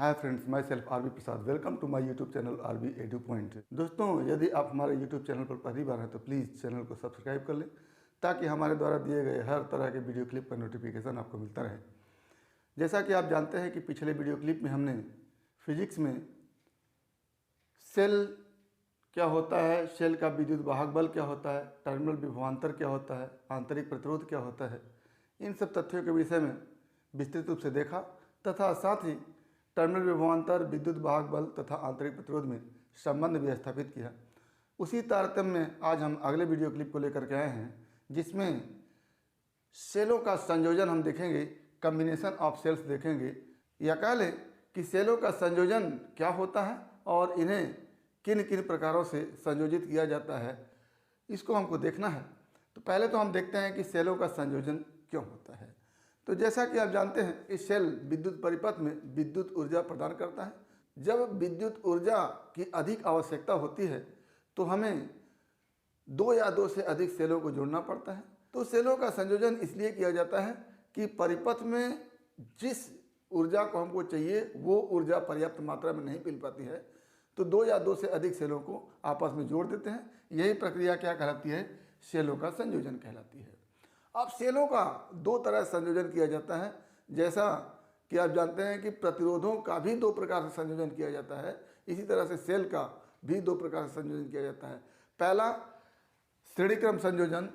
Hi friends, myself RB Prasad. Welcome to my YouTube channel RB Edu Point. दोस्तों, यदि आप हमारे YouTube channel पर पहली बार हैं तो प्लीज़ चैनल को सब्सक्राइब कर लें ताकि हमारे द्वारा दिए गए हर तरह के वीडियो क्लिप का नोटिफिकेशन आपको मिलता रहे। जैसा कि आप जानते हैं कि पिछले वीडियो क्लिप में हमने फिजिक्स में सेल क्या होता है, सेल का विद्युत वाहक बल क्या होता है, टर्मिनल विभवांतर क्या होता है, आंतरिक प्रतिरोध क्या होता है, इन सब तथ्यों के विषय में विस्तृत रूप से देखा तथा साथ ही टर्मिनल विभवांतर, विद्युत वाहक बल तथा आंतरिक प्रतिरोध में संबंध भी स्थापित किया। उसी तारतम्य में आज हम अगले वीडियो क्लिप को लेकर के आए हैं जिसमें सेलों का संयोजन हम देखेंगे, कम्बिनेशन ऑफ सेल्स देखेंगे, या कह लें कि सेलों का संयोजन क्या होता है और इन्हें किन किन प्रकारों से संयोजित किया जाता है, इसको हमको देखना है। तो पहले तो हम देखते हैं कि सेलों का संयोजन क्यों होता है। तो जैसा कि आप जानते हैं, इस सेल विद्युत परिपथ में विद्युत ऊर्जा प्रदान करता है। जब विद्युत ऊर्जा की अधिक आवश्यकता होती है तो हमें दो या दो से अधिक सेलों को जोड़ना पड़ता है। तो सेलों का संयोजन इसलिए किया जाता है कि परिपथ में जिस ऊर्जा को हमको चाहिए वो ऊर्जा पर्याप्त मात्रा में नहीं मिल पाती है, तो दो या दो से अधिक सेलों को आपस में जोड़ देते हैं। यही प्रक्रिया क्या कहलाती है? सेलों का संयोजन कहलाती है। अब सेलों का दो तरह से संयोजन किया जाता है। जैसा कि आप जानते हैं कि प्रतिरोधों का भी दो प्रकार से संयोजन किया जाता है, इसी तरह से सेल का भी दो प्रकार से संयोजन किया जाता है। पहला श्रेणी क्रम संयोजन,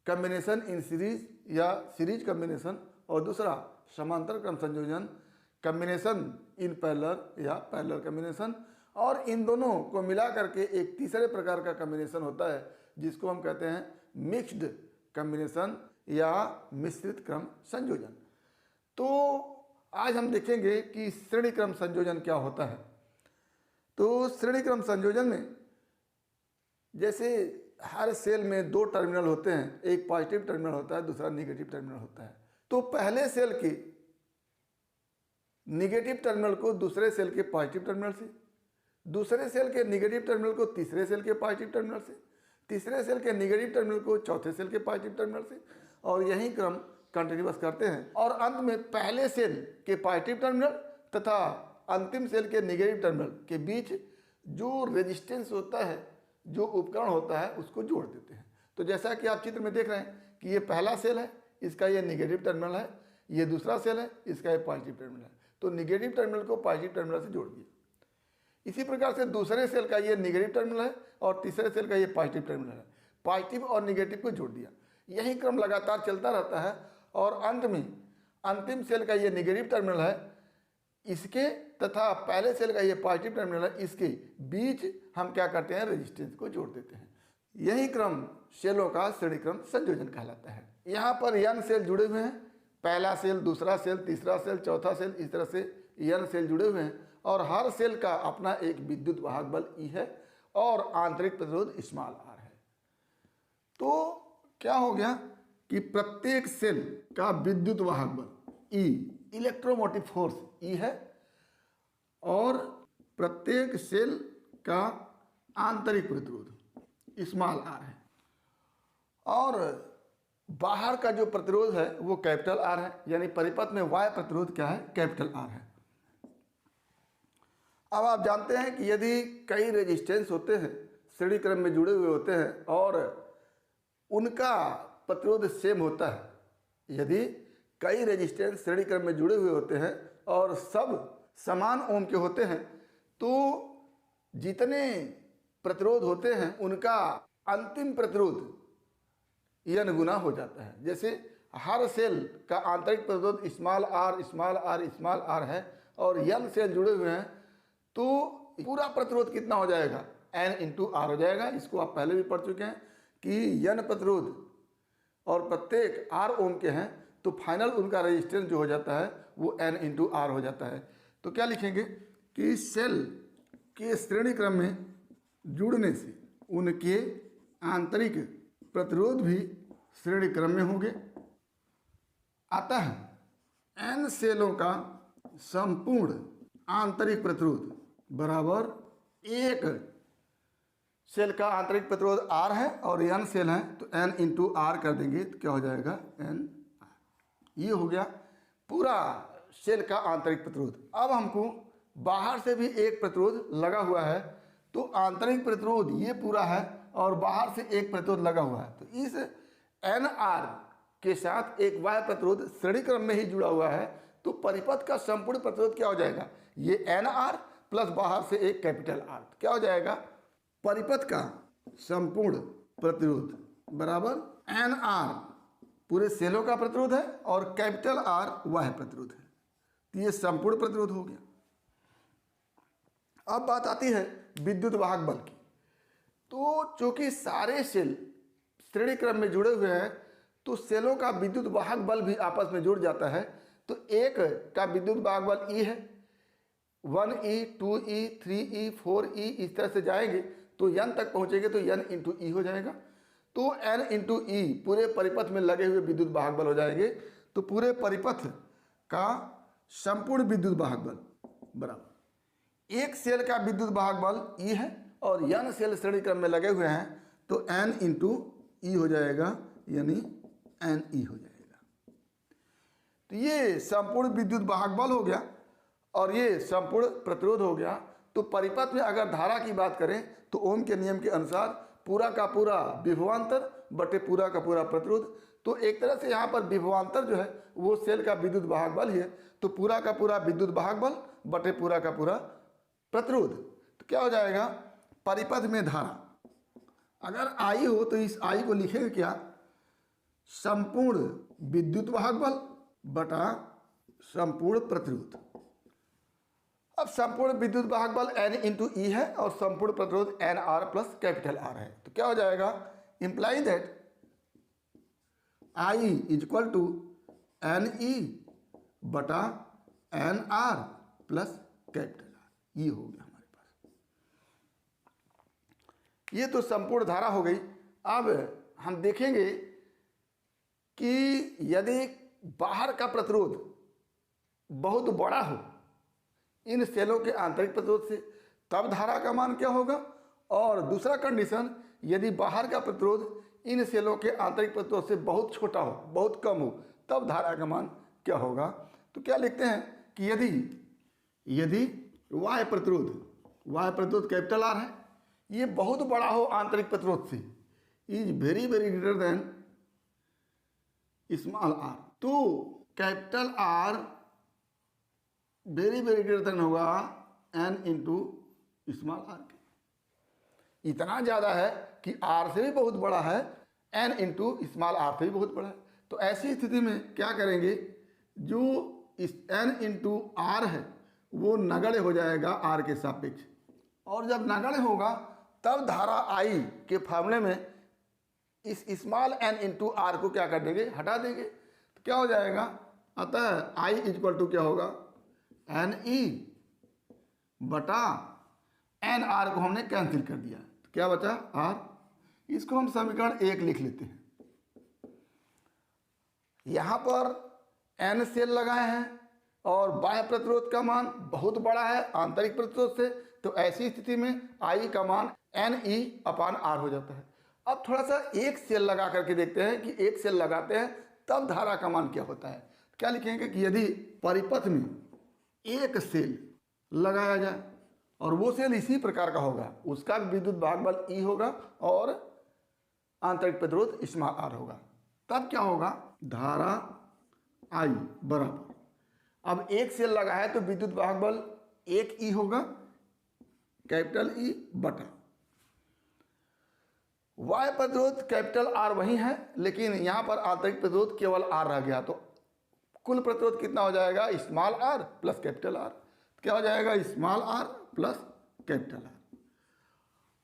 कम्बिनेशन इन सीरीज या सीरीज कम्बिनेशन, और दूसरा समांतर क्रम संयोजन, कम्बिनेशन इन पैरेलल या पैरेलल कम्बिनेशन। और इन दोनों को मिला करके एक तीसरे प्रकार का कम्बिनेशन होता है जिसको हम कहते हैं मिक्स्ड कम्बिनेशन या मिश्रित क्रम संयोजन। तो आज हम देखेंगे कि श्रेणी क्रम संयोजन क्या होता है। तो श्रेणी क्रम संयोजन में जैसे हर सेल में दो टर्मिनल होते हैं, एक पॉजिटिव टर्मिनल होता है, दूसरा निगेटिव टर्मिनल होता है। तो पहले सेल के निगेटिव टर्मिनल को दूसरे सेल के पॉजिटिव टर्मिनल से, दूसरे सेल के निगेटिव टर्मिनल को तीसरे सेल के पॉजिटिव टर्मिनल से, तीसरे सेल के निगेटिव टर्मिनल को चौथे सेल के पॉजिटिव टर्मिनल से, और यही क्रम कंटिन्यूअस करते हैं। और अंत में पहले सेल के पॉजिटिव टर्मिनल तथा अंतिम सेल के निगेटिव टर्मिनल के बीच जो रेजिस्टेंस होता है, जो उपकरण होता है, उसको जोड़ देते हैं। तो जैसा कि आप चित्र में देख रहे हैं कि ये पहला सेल है, इसका ये निगेटिव टर्मिनल है, ये दूसरा सेल है, इसका ये पॉजिटिव टर्मिनल है। तो निगेटिव टर्मिनल को पॉजिटिव टर्मिनल से जोड़ दिया। इसी प्रकार से दूसरे सेल का ये निगेटिव टर्मिनल है और तीसरे सेल का ये पॉजिटिव टर्मिनल है, पॉजिटिव और निगेटिव को जोड़ दिया। यही क्रम लगातार चलता रहता है और अंत में अंतिम सेल का ये निगेटिव टर्मिनल है, इसके तथा पहले सेल का ये पॉजिटिव टर्मिनल है, इसके बीच हम क्या करते हैं? रेजिस्टेंस को जोड़ देते हैं। यही क्रम सेलों का श्रेणी क्रम संयोजन कहलाता है। यहाँ पर n सेल जुड़े हुए हैं, पहला सेल, दूसरा सेल, तीसरा सेल, चौथा सेल, इस तरह से n सेल जुड़े हुए हैं और हर सेल का अपना एक विद्युत वाहक बल E है और आंतरिक प्रतिरोध स्मॉल r है। तो क्या हो गया कि प्रत्येक सेल का विद्युत वाहक बल E, इलेक्ट्रोमोटिव फोर्स E है, और प्रत्येक सेल का आंतरिक प्रतिरोध स्मॉल r है, और बाहर का जो प्रतिरोध है वो कैपिटल R है। यानी परिपथ में Y प्रतिरोध क्या है? कैपिटल R है। अब आप जानते हैं कि यदि कई रेजिस्टेंस होते हैं, श्रेणी क्रम में जुड़े हुए होते हैं और उनका प्रतिरोध सेम होता है, यदि कई रेजिस्टेंस श्रेणी क्रम में जुड़े हुए होते हैं और सब समान ओम के होते हैं, तो जितने प्रतिरोध होते हैं उनका अंतिम प्रतिरोध n गुना हो जाता है। जैसे हर सेल का आंतरिक प्रतिरोध स्मॉल r है और n सेल जुड़े हुए हैं, तो पूरा प्रतिरोध कितना हो जाएगा? n इंटू r हो जाएगा। इसको आप पहले भी पढ़ चुके हैं कि n प्रतिरोध और प्रत्येक r ओम के हैं, तो फाइनल उनका रेजिस्टेंस जो हो जाता है वो n इंटू r हो जाता है। तो क्या लिखेंगे कि सेल के श्रेणी क्रम में जुड़ने से उनके आंतरिक प्रतिरोध भी श्रेणी क्रम में होंगे। अतः n सेलों का संपूर्ण आंतरिक प्रतिरोध बराबर एक सेल का आंतरिक प्रतिरोध R है और n सेल है, तो n इंटू R कर देंगे तो क्या हो जाएगा? n। ये हो गया पूरा सेल का आंतरिक प्रतिरोध। अब हमको बाहर से भी एक प्रतिरोध लगा हुआ है, तो आंतरिक प्रतिरोध ये पूरा है और बाहर से एक प्रतिरोध लगा हुआ है। तो इस NR के साथ एक बाह्य प्रतिरोध श्रेणी क्रम में ही जुड़ा हुआ है, तो परिपथ का संपूर्ण प्रतिरोध क्या हो जाएगा, ये NR प्लस बाहर से एक कैपिटल R। तो क्या हो जाएगा, परिपथ का संपूर्ण प्रतिरोध बराबर NR पूरे सेलों का प्रतिरोध है और कैपिटल R बाह्य प्रतिरोध है। तो ये संपूर्ण प्रतिरोध हो गया। अब बात आती है विद्युत वाहक बल की। तो चूंकि सारे सेल श्रेणी क्रम में जुड़े हुए हैं, तो सेलों का विद्युत वाहक बल भी आपस में जुड़ जाता है। तो एक का विद्युत वाहक बल E है, 1E 2E 3E 4E इस तरह से जाएंगे तो N तक पहुंचेंगे तो N इंटू E हो जाएगा। तो N इंटू E पूरे परिपथ में लगे हुए विद्युत वाहक बल हो जाएंगे। तो पूरे परिपथ का संपूर्ण विद्युत वाहक बल बराबर एक सेल का विद्युत वाहक बल E है और N सेल श्रेणी क्रम में लगे हुए हैं, तो N इंटू E हो जाएगा, यानी NE हो जाएगा। तो ये संपूर्ण विद्युत वाहक बल हो गया और ये संपूर्ण प्रतिरोध हो गया। तो परिपथ में अगर धारा की बात करें तो ओम के नियम के अनुसार पूरा का पूरा विभवांतर बटे पूरा का पूरा प्रतिरोध। तो एक तरह से यहाँ पर विभवांतर जो है वो सेल का विद्युत वाहक बल ही है। तो पूरा का पूरा विद्युत वाहक बल बटे पूरा का पूरा प्रतिरोध। तो क्या हो जाएगा, परिपथ में धारा अगर I हो तो इस I को लिखेंगे क्या, संपूर्ण विद्युत वाहक बल बटा संपूर्ण प्रतिरोध। अब संपूर्ण विद्युत वाहक बल N इंटू E है और संपूर्ण प्रतिरोध NR प्लस कैपिटल R है। तो क्या हो जाएगा, imply that I is equal to NE बटा NR प्लस कैपिटल R। ये हो गया हमारे पास। ये तो संपूर्ण धारा हो गई। अब हम देखेंगे कि यदि बाहर का प्रतिरोध बहुत बड़ा हो इन सेलों के आंतरिक प्रतिरोध से, तब धारा का मान क्या होगा। और दूसरा कंडीशन, यदि बाहर का प्रतिरोध इन सेलों के आंतरिक प्रतिरोध से बहुत छोटा हो, बहुत कम हो, तब धारा का मान क्या होगा। तो क्या लिखते हैं कि यदि बाह्य प्रतिरोध कैपिटल R है, ये बहुत बड़ा हो आंतरिक प्रतिरोध से, is very very greater than small r, तो capital R very very greater than होगा N इंटू स्मॉल r के। इतना ज़्यादा है कि R से भी बहुत बड़ा है, N इंटू स्मॉल r से भी बहुत बड़ा है। तो ऐसी स्थिति में क्या करेंगे, जो इस N इंटू R है वो नगण्य हो जाएगा R के सापेक्ष, और जब नगण्य होगा तब धारा I के फार्मूले में इस स्मॉल n इंटू R को क्या कर देंगे, हटा देंगे। तो क्या हो जाएगा, अतः I इक्वल टू क्या होगा, NE बटा NR को हमने कैंसिल कर दिया, तो क्या बचा R। इसको हम समीकरण 1 लिख लेते हैं। यहाँ पर N सेल लगाए हैं और बाह्य प्रतिरोध का मान बहुत बड़ा है आंतरिक प्रतिरोध से, तो ऐसी स्थिति में I का मान NE अपान R हो जाता है। अब थोड़ा सा एक सेल लगा करके देखते हैं कि एक सेल लगाते हैं तब धारा का मान क्या होता है। क्या लिखेंगे कि यदि परिपथ में एक सेल लगाया जाए और वो सेल इसी प्रकार का होगा, उसका विद्युत वाहक बल E होगा और आंतरिक प्रतिरोध स्मॉल r होगा, तब क्या होगा, धारा I बराबर, अब एक सेल लगा है तो विद्युत वाहक बल 1E होगा कैपिटल E बटा वाय प्रतिरोध कैपिटल R वही है, लेकिन यहाँ पर आंतरिक प्रतिरोध केवल R रह गया, तो कुल प्रतिरोध कितना हो जाएगा, small r plus capital R। क्या हो जाएगा, small r plus capital R।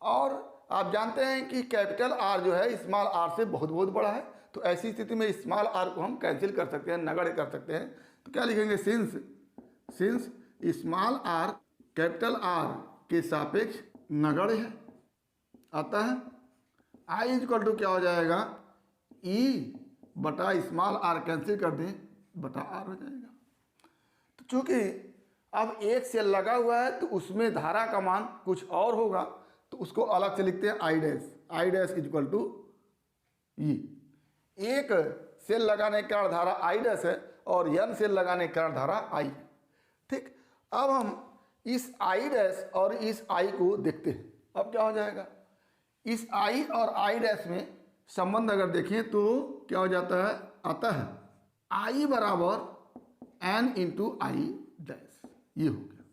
और आप जानते हैं कि कैपिटल R जो है स्मॉल r से बहुत बहुत बड़ा है, तो ऐसी स्थिति में स्मॉल r को हम कैंसिल कर सकते हैं, नगण्य कर सकते हैं। तो क्या लिखेंगे, since small r capital R के सापेक्ष नगण्य है, अतः I इक्वल टू क्या हो जाएगा, E बटा स्मॉल r कैंसिल कर दें बटा R हो जाएगा। तो चूंकि अब एक सेल लगा हुआ है तो उसमें धारा का मान कुछ और होगा, तो उसको अलग से लिखते हैं I dash equal to E। एक सेल लगाने के कारण धारा I डैश है और n सेल लगाने के कारण धारा I है। ठीक, अब हम इस I डैश और इस I को देखते हैं। अब क्या हो जाएगा, इस I और I डैश में संबंध अगर देखें तो क्या हो जाता है, आता है I बराबर n इंटू I डैश, ये हो गया।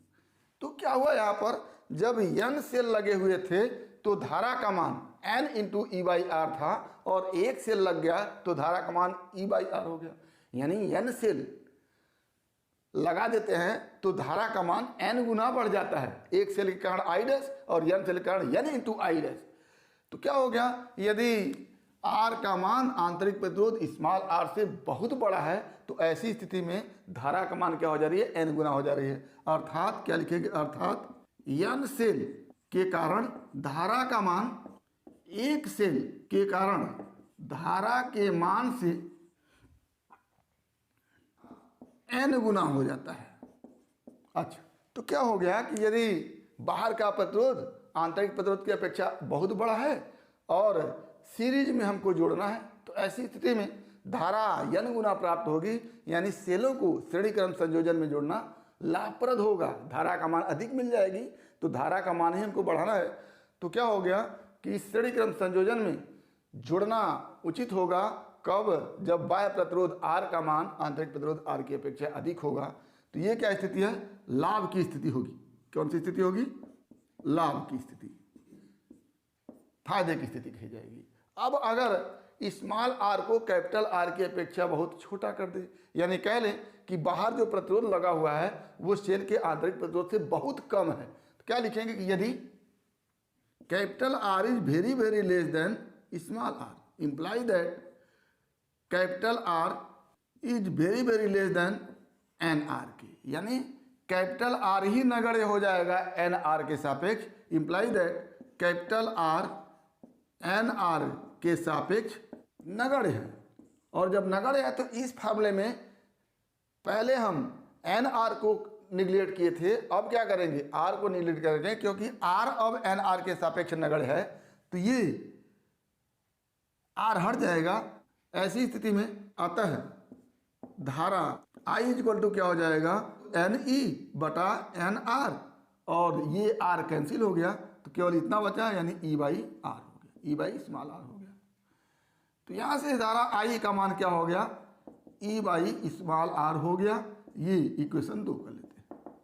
तो क्या हुआ यहाँ पर, जब n सेल लगे हुए थे तो धारा का मान n into E by R था और एक सेल लग गया तो धारा का मान ई बाई आर हो गया। यानी n सेल लगा देते हैं तो धारा का मान n गुना बढ़ जाता है, एक सेल के कारण I डैश और n सेल के कारण n इंटू आई डैश। तो क्या हो गया, यदि R का मान आंतरिक प्रतिरोध स्मॉल r से बहुत बड़ा है तो ऐसी स्थिति में धारा का मान क्या हो जा रही है, n गुना हो जा रही है। अर्थात क्या लिखेंगे, अर्थात n सेल के कारण धारा का मान एक सेल के कारण धारा के मान से n गुना हो जाता है। अच्छा, तो क्या हो गया कि यदि बाहर का प्रतिरोध आंतरिक प्रतिरोध की अपेक्षा बहुत बड़ा है और सीरीज में हमको जोड़ना है तो ऐसी स्थिति में धारा n गुना प्राप्त होगी, यानी सेलों को श्रेणी क्रम संयोजन में जोड़ना लाभप्रद होगा, धारा का मान अधिक मिल जाएगी। तो धारा का मान ही हमको बढ़ाना है, तो क्या हो गया कि इस श्रेणी क्रम संयोजन में जुड़ना उचित होगा कब, जब बाह्य प्रतिरोध R का मान आंतरिक प्रतिरोध R की अपेक्षा अधिक होगा। तो ये क्या स्थिति है, लाभ की स्थिति होगी। कौन सी स्थिति होगी, लाभ की स्थिति, फायदे की स्थिति कही जाएगी। अब अगर स्मॉल r को कैपिटल R की अपेक्षा बहुत छोटा कर दे, यानी कह लें कि बाहर जो प्रतिरोध लगा हुआ है वो सेल के आंतरिक प्रतिरोध से बहुत कम है, तो क्या लिखेंगे कि यदि capital R is very very less than small r, imply that capital R is very very less than N are के, यानी कैपिटल R ही नगण्य हो जाएगा एन आर के सापेक्ष, imply that capital R n are के सापेक्ष नगण्य है। और जब नगण्य है तो इस फार्मूले में पहले हम एन आर को निगलेक्ट किए थे, अब क्या करेंगे, आर को निगलेक्ट करेंगे, क्योंकि आर अब एन आर के सापेक्ष नगण्य है तो ये आर हट जाएगा। ऐसी स्थिति में आता है धारा आई इक्वल टू क्या हो जाएगा, एन ई बटा एन आर, और ये आर कैंसिल हो गया तो केवल इतना बचा, यानी ई बाई आर हो गया, ई बाई स्मॉल आर हो गया। तो यहाँ से धारा आई का मान क्या हो गया, ई बाई स्मॉल आर हो गया। ये इक्वेशन 2 कर लेते हैं,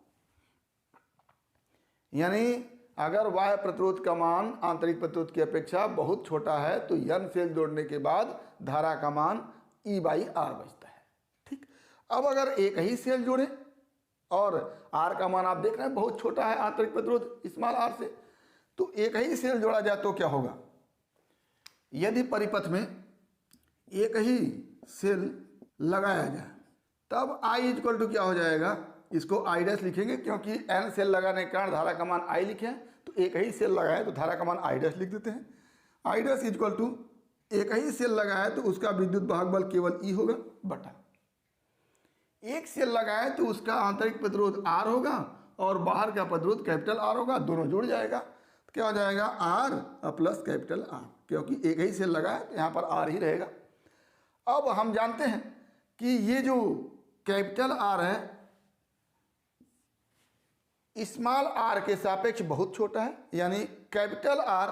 यानी अगर बाह्य प्रतिरोध का मान आंतरिक प्रतिरोध की अपेक्षा बहुत छोटा है तो n सेल जोड़ने के बाद धारा का मान ई बाई आर बचता है। ठीक, अब अगर एक ही सेल जोड़े और r का मान आप देख रहे हैं बहुत छोटा है आंतरिक प्रतिरोध स्मॉल r से, तो एक ही सेल जोड़ा जाए तो क्या होगा, यदि परिपथ में एक ही सेल लगाया जाए तब I इक्वल टू क्या हो जाएगा, इसको I डैश लिखेंगे क्योंकि n सेल लगाने के कारण धारा का मान I लिखे हैं, तो एक ही सेल लगाए तो धारा का मान I डैश लिख देते हैं। I डैश इक्वल टू एक ही सेल लगाए तो उसका विद्युत वाहक बल केवल E होगा बटा एक सेल लगाए तो उसका आंतरिक प्रतिरोध R होगा और बाहर का प्रतिरोध कैपिटल R होगा, दोनों जुड़ जाएगा तो क्या हो जाएगा R प्लस कैपिटल R, क्योंकि एक ही सेल लगाए तो यहाँ पर R ही रहेगा। अब हम जानते हैं कि ये जो कैपिटल R है स्मॉल r के सापेक्ष बहुत छोटा है, यानी कैपिटल R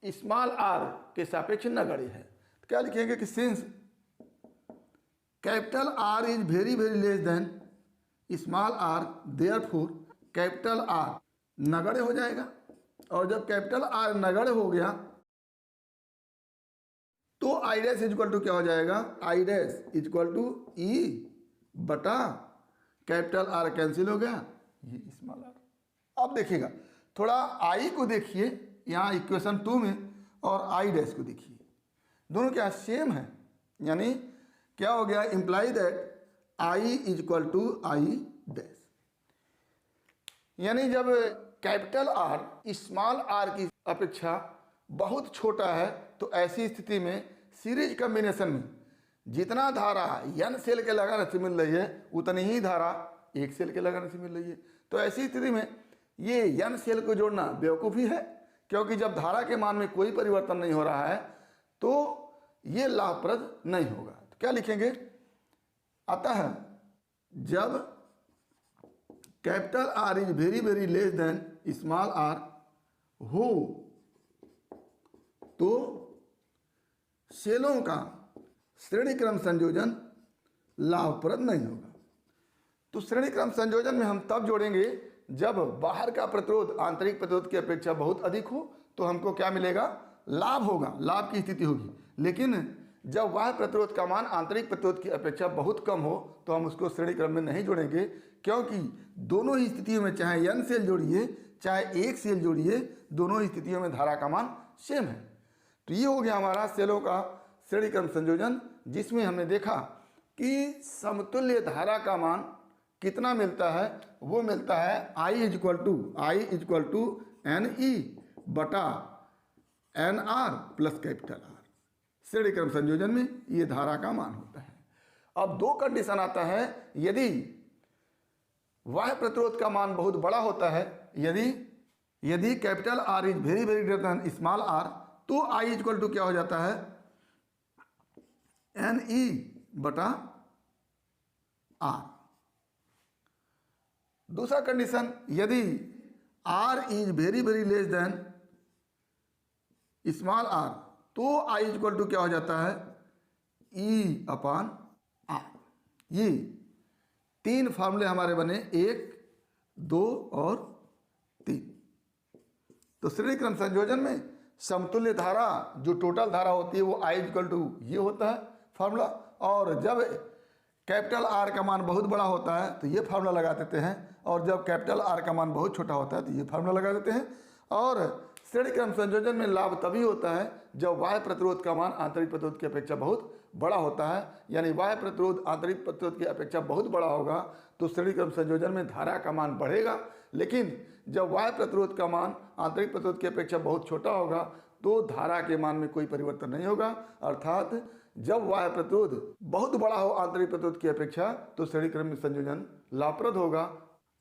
स्मॉल r के सापेक्ष नगण्य है। तो क्या लिखेंगे कि since capital R is very very less than small r, therefore capital R नगण्य हो जाएगा। और जब कैपिटल R नगण्य हो गया तो I डैश इक्वल टू क्या हो जाएगा, I dash equal to E बटा कैपिटल R कैंसिल हो गया, ये स्मॉल r। अब देखिएगा थोड़ा I को देखिए यहाँ इक्वेशन 2 में और I डैश को देखिए, दोनों क्या सेम है, यानी क्या हो गया, imply that I equal to I dash, यानी जब कैपिटल R स्मॉल r की अपेक्षा बहुत छोटा है तो ऐसी स्थिति में सीरीज कॉम्बिनेशन में जितना धारा n सेल के लगाने से मिल रही है उतनी ही धारा एक सेल के लगाने से मिल रही है। तो ऐसी स्थिति में ये n सेल को जोड़ना बेवकूफ़ी है, क्योंकि जब धारा के मान में कोई परिवर्तन नहीं हो रहा है तो ये लाभप्रद नहीं होगा। तो क्या लिखेंगे, अतः जब capital r is very very less than small r हो तो सेलों का श्रेणी क्रम संयोजन लाभप्रद नहीं होगा। तो श्रेणी क्रम संयोजन में हम तब जोड़ेंगे जब बाहर का प्रतिरोध आंतरिक प्रतिरोध की अपेक्षा बहुत अधिक हो, तो हमको क्या मिलेगा, लाभ होगा, लाभ की स्थिति होगी। लेकिन जब बाह्य प्रतिरोध का मान आंतरिक प्रतिरोध की अपेक्षा बहुत कम हो तो हम उसको श्रेणी क्रम में नहीं जोड़ेंगे, क्योंकि दोनों ही स्थितियों में चाहे n सेल जोड़िए चाहे एक सेल जोड़िए, दोनों ही स्थितियों में धारा का मान सेम है। तो ये हो गया हमारा सेलों का श्रेणी क्रम संयोजन, जिसमें हमने देखा कि समतुल्य धारा का मान कितना मिलता है, वो मिलता है I इक्वल टू NE बटा NR प्लस कैपिटल R। श्रेणी क्रम संयोजन में ये धारा का मान होता है। अब दो कंडीशन आता है, यदि बाह्य प्रतिरोध का मान बहुत बड़ा होता है, यदि capital R is very very greater than small r, तो I इक्वल टू क्या हो जाता है, NE बटा R। दूसरा कंडीशन, यदि R is very very less than small r, तो I इक्वल टू क्या हो जाता है, E अपान R। ये तीन फार्मूले हमारे बने, 1, 2 और 3। तो श्रेणी क्रम संयोजन में समतुल्य धारा जो टोटल धारा होती है वो I इक्वल टू ये होता है फार्मूला, और जब कैपिटल R का मान बहुत बड़ा होता है तो ये फार्मूला लगा देते हैं, और जब कैपिटल R का मान बहुत छोटा होता है तो ये फार्मूला लगा देते हैं। और श्रेणी क्रम संयोजन में लाभ तभी होता है जब बाह्य प्रतिरोध का मान आंतरिक प्रतिरोध की अपेक्षा बहुत बड़ा होता है, यानी बाह्य प्रतिरोध आंतरिक प्रतिरोध की अपेक्षा बहुत बड़ा होगा तो श्रेणी क्रम संयोजन में धारा का मान बढ़ेगा। लेकिन जब बाह्य प्रतिरोध का मान आंतरिक प्रतिरोध की अपेक्षा बहुत छोटा होगा तो धारा के मान में कोई परिवर्तन नहीं होगा। अर्थात जब बाह्य प्रतिरोध बहुत बड़ा हो आंतरिक प्रतिरोध की अपेक्षा तो श्रेणी क्रम संयोजन लाभप्रद होगा।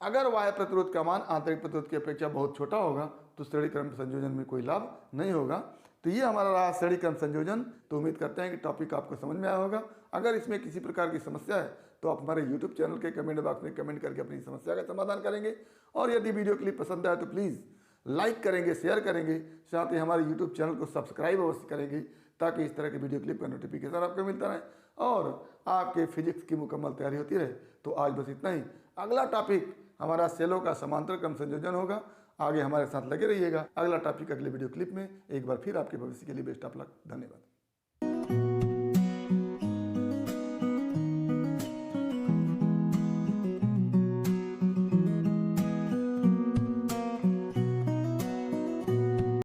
अगर बाह्य प्रतिरोध का मान आंतरिक प्रतिरोध की अपेक्षा बहुत छोटा होगा तो श्रेणी क्रम संयोजन में कोई लाभ नहीं होगा। तो ये हमारा रहा श्रेणी क्रम संयोजन। तो उम्मीद करते हैं कि टॉपिक आपको समझ में आया होगा। अगर इसमें किसी प्रकार की समस्या है तो आप हमारे YouTube चैनल के कमेंट बॉक्स में कमेंट करके अपनी समस्या का समाधान करेंगे। और यदि वीडियो क्लिप पसंद आए तो प्लीज़ लाइक करेंगे, शेयर करेंगे, साथ ही हमारे YouTube चैनल को सब्सक्राइब अवश्य करेंगे ताकि इस तरह के वीडियो क्लिप का नोटिफिकेशन आपको मिलता रहे और आपके फिजिक्स की मुकम्मल तैयारी होती रहे। तो आज बस इतना ही। अगला टॉपिक हमारा सेलों का समांतर क्रम संयोजन होगा। आगे हमारे साथ लगे रहिएगा। अगला टॉपिक अगले वीडियो क्लिप में। एक बार फिर आपके भविष्य के लिए बेस्ट ऑफ लक। धन्यवाद।